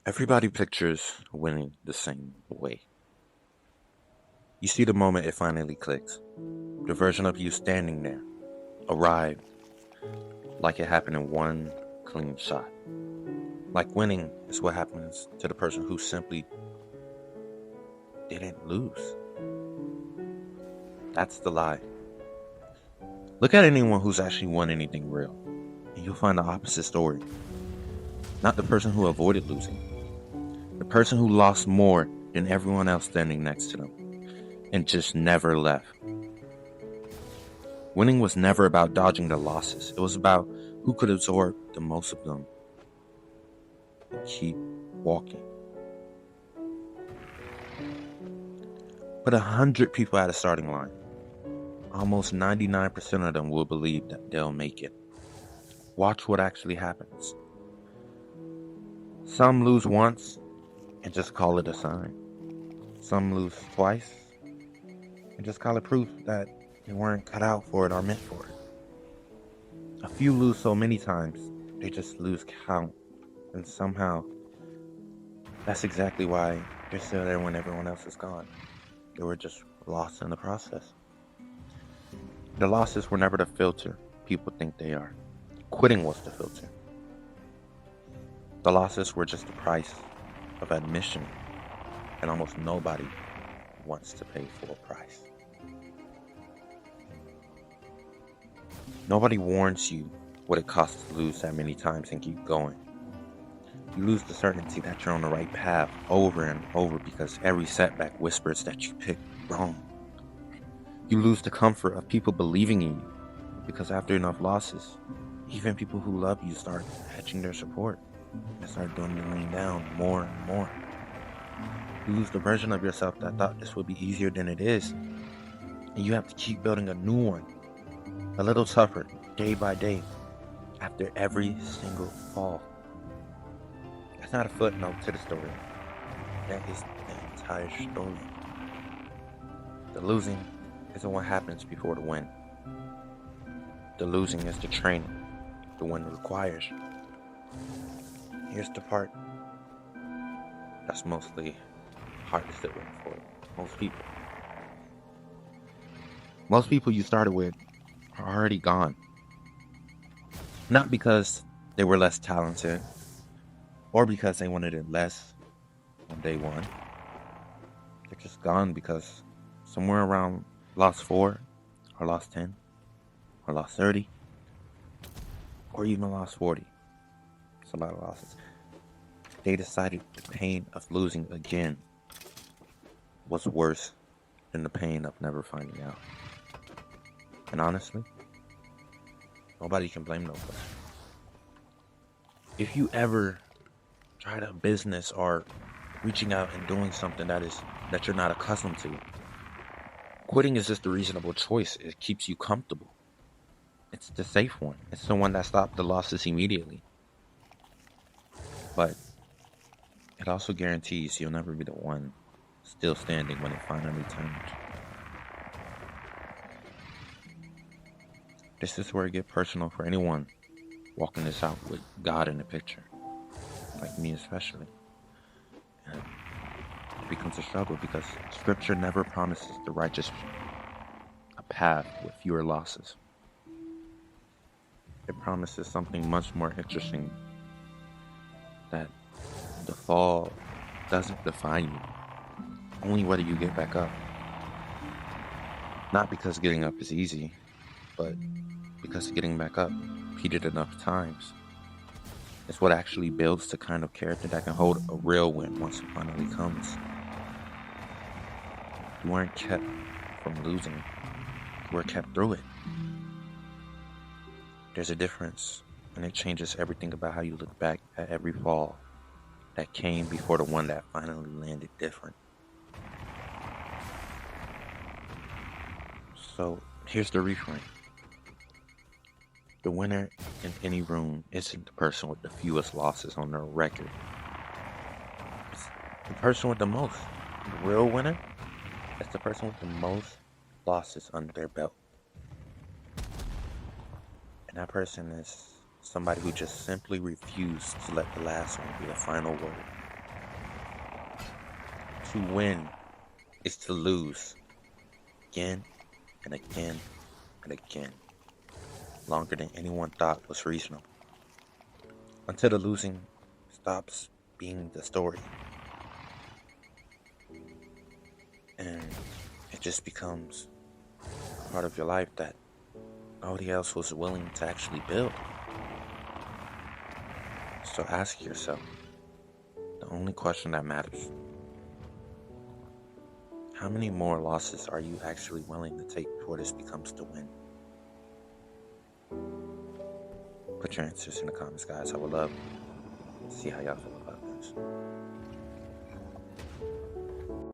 Everybody pictures winning the same way. You see the moment it finally clicks. The version of you standing there, arrived, like it happened in one clean shot. Like winning is what happens to the person who simply didn't lose. That's the lie. Look at anyone who's actually won anything real, and you'll find the opposite story. Not the person who avoided losing, the person who lost more than everyone else standing next to them and just never left. Winning was never about dodging the losses. It was about who could absorb the most of them and keep walking. Put 100 people at a starting line. Almost 99% of them will believe that they'll make it. Watch what actually happens. Some lose once and just call it a sign. Some lose twice and just call it proof that they weren't cut out for it or meant for it. A few lose so many times, they just lose count. And somehow, that's exactly why they're still there when everyone else is gone. They were just lost in the process. The losses were never the filter people think they are. Quitting was the filter. The losses were just the price of admission, and almost nobody wants to pay full price. Nobody warns you what it costs to lose that many times and keep going. You lose the certainty that you're on the right path over and over because every setback whispers that you picked wrong. You lose the comfort of people believing in you because after enough losses, even people who love you start hedging their support and start dwindling down more and more. You lose the version of yourself that thought this would be easier than it is, and you have to keep building a new one, a little tougher, day by day, after every single fall. That's not a footnote to the story. That is the entire story. The losing isn't what happens before the win. The losing is the training the win requires. Here's the part that's mostly hard to sit with for most people. Most people you started with are already gone. Not because they were less talented or because they wanted it less on day one. They're just gone because somewhere around lost 4 or lost 10 or lost 30 or even lost 40. It's a lot of losses. They decided the pain of losing again was worse than the pain of never finding out. And honestly, nobody can blame nobody. If you ever tried a business or reaching out and doing something that you're not accustomed to, quitting is just a reasonable choice. It keeps you comfortable. It's the safe one. It's the one that stopped the losses immediately. But it also guarantees you'll never be the one still standing when it finally turns. This is where it gets personal for anyone walking this out with God in the picture, like me especially. And it becomes a struggle because Scripture never promises the righteous a path with fewer losses. It promises something much more interesting, that the fall doesn't define you, only whether you get back up. Not because getting up is easy, but because getting back up repeated enough times is what actually builds the kind of character that can hold a real win once it finally comes. You weren't kept from losing, you were kept through it. There's a difference, and it changes everything about how you look back at every fall that came before the one that finally landed different. So here's the reframe. The winner in any room isn't the person with the fewest losses on their record. It's the person with the most. The real winner is the person with the most losses under their belt. And that person is somebody who just simply refused to let the last one be the final word. To win is to lose again and again and again, longer than anyone thought was reasonable, until the losing stops being the story and it just becomes a part of your life that nobody else was willing to actually build. So ask yourself the only question that matters: how many more losses are you actually willing to take before this becomes the win? Put your answers in the comments, guys. I would love to see how y'all feel about this.